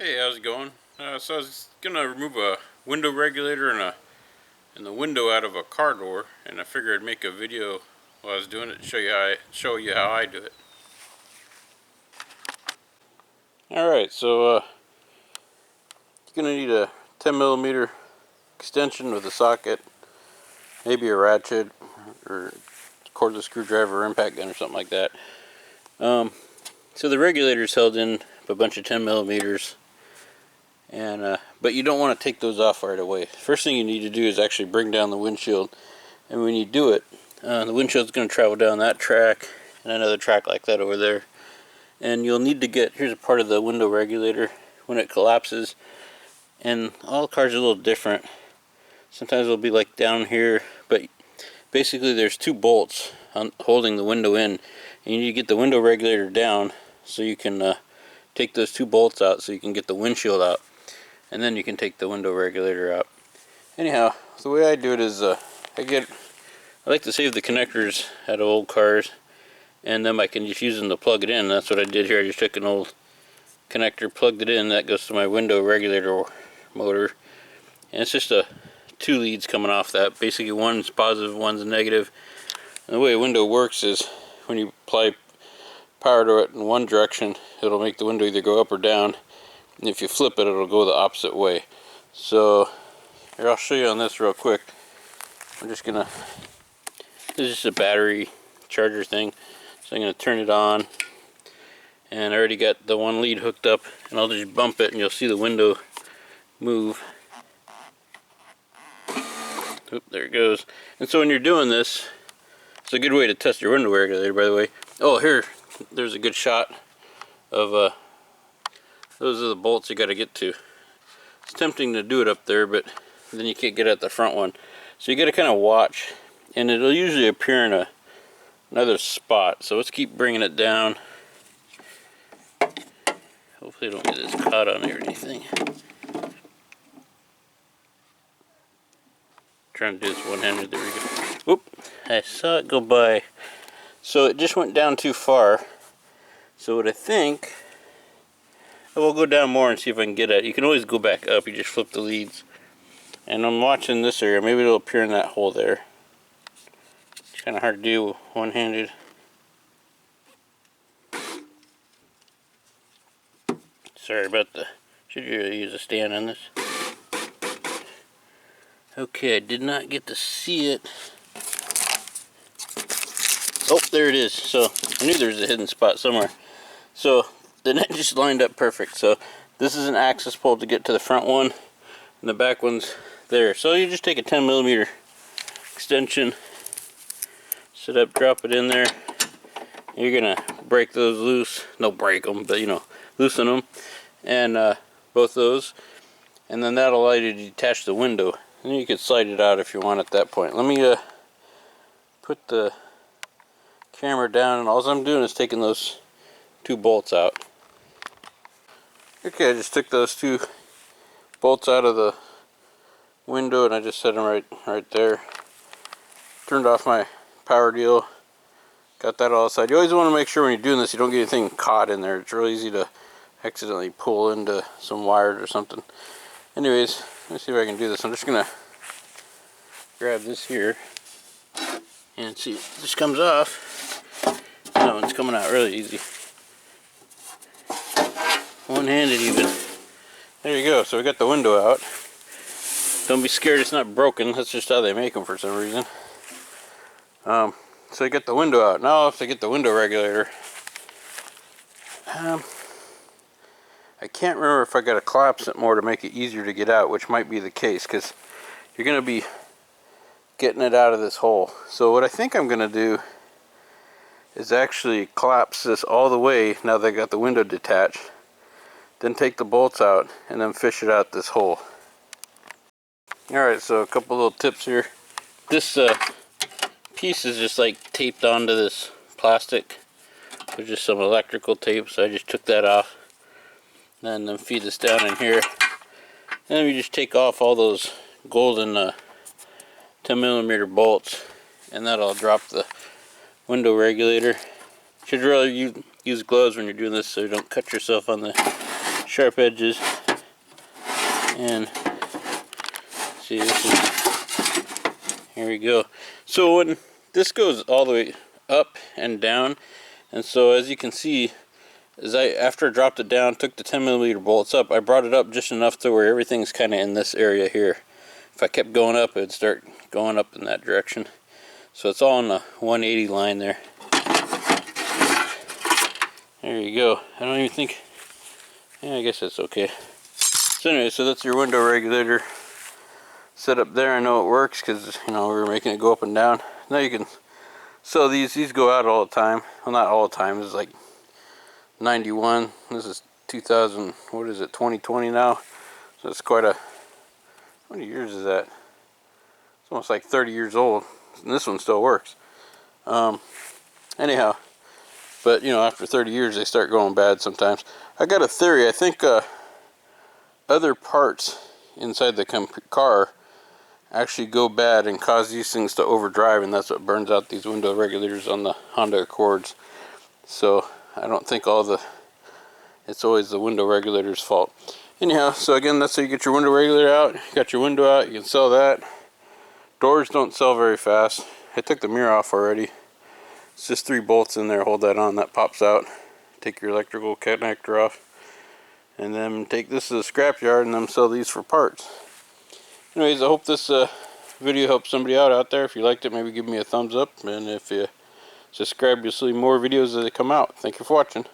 Hey, how's it going? So I was gonna remove a window regulator and the window out of a car door, and I figured I'd make a video while I was doing it to show you how I do it. All right, so you're gonna need a 10mm extension with a socket, maybe a ratchet or cordless screwdriver or impact gun or something like that. So the regulator is held in a bunch of 10mm. But you don't want to take those off right away. First thing you need to do is actually bring down the windshield, and when you do it, the windshield's going to travel down that track and another track like that over there, and you'll need to get, here's a part of the window regulator when it collapses, and all cars are a little different. Sometimes it'll be like down here, but basically there's two bolts holding the window in, and you need to get the window regulator down so you can take those two bolts out so you can get the windshield out. And then you can take the window regulator out. Anyhow, the way I do it is I like to save the connectors out of old cars, and then I can just use them to plug it in. That's what I did here. I just took an old connector, plugged it in. That goes to my window regulator motor, and it's just two leads coming off that. Basically, one's positive, one's negative. And the way a window works is when you apply power to it in one direction, it'll make the window either go up or down. And if you flip it, it'll go the opposite way. So here, I'll show you on this real quick. This is just a battery charger thing. So I'm gonna turn it on, and I already got the one lead hooked up, and I'll just bump it and you'll see the window move. Oop, there it goes. And so when you're doing this, it's a good way to test your window regulator, by the way. Oh, there's a good shot of those are the bolts you got to get to. It's tempting to do it up there, but then you can't get at the front one. So you got to kind of watch, and it'll usually appear in another spot. So let's keep bringing it down. Hopefully I don't get this caught on there or anything. Trying to do this one-handed. There we go. Oop! I saw it go by. So it just went down too far. So what I think, I will go down more and see if I can get it. You can always go back up. You just flip the leads. And I'm watching this area. Maybe it'll appear in that hole there. It's kind of hard to do one-handed. Sorry about the... Should really use a stand on this. Okay, I did not get to see it. Oh, there it is. So I knew there was a hidden spot somewhere. So the net just lined up perfect. So this is an access pole to get to the front one, and the back one's there. So you just take a 10mm extension, set up, drop it in there. You're gonna break those loose. No, break them, but loosen them, and both those, and then that'll allow you to detach the window. And you can slide it out if you want at that point. Let me put the camera down, and all I'm doing is taking those two bolts out. Okay, I just took those two bolts out of the window, and I just set them right there. Turned off my power deal. Got that all aside. You always want to make sure when you're doing this you don't get anything caught in there. It's really easy to accidentally pull into some wires or something. Anyways, let me see if I can do this. I'm just gonna grab this here and see if this comes off. No, it's coming out really easy. One-handed even. There you go. So we got the window out. Don't be scared, it's not broken. That's just how they make them for some reason. So I get the window out. Now I'll have to get the window regulator. I can't remember if I got to collapse it more to make it easier to get out, which might be the case, because you're going to be getting it out of this hole. So what I think I'm going to do is actually collapse this all the way now that I got the window detached, then take the bolts out and then fish it out this hole. Alright, so a couple little tips here. This piece is just like taped onto this plastic. There's just some electrical tape, so I just took that off. And then feed this down in here. And then we just take off all those golden 10mm bolts, and that'll drop the window regulator. Should really use gloves when you're doing this so you don't cut yourself on the sharp edges. And see, this is, here we go. So when this goes all the way up and down, and so as you can see, after I dropped it down, took the 10mm bolts up, I brought it up just enough to where everything's kind of in this area here. If I kept going up, it'd start going up in that direction. So it's all on the 180 line there. There you go. I don't even think, yeah, I guess that's okay. So anyway, so that's your window regulator set up there. I know it works because, you know, we were making it go up and down. Now you can, so these go out all the time. Well, not all the time. This is like 91. This is 2000, what is it, 2020 now? So it's quite a, how many years is that? It's almost like 30 years old. And this one still works. Anyhow, but you know, after 30 years they start going bad sometimes. I got a theory. I think other parts inside the car actually go bad and cause these things to overdrive, and that's what burns out these window regulators on the Honda Accords. So I don't think it's always the window regulator's fault. Anyhow, so again, that's how you get your window regulator out. You got your window out, you can sell that. Doors don't sell very fast. I took the mirror off already. It's just 3 bolts in there. Hold that on, that pops out. Take your electrical connector off, and then take this to the scrapyard and then sell these for parts. Anyways, I hope this video helps somebody out there. If you liked it, maybe give me a thumbs up, and if you subscribe, you'll see more videos as they come out. Thank you for watching.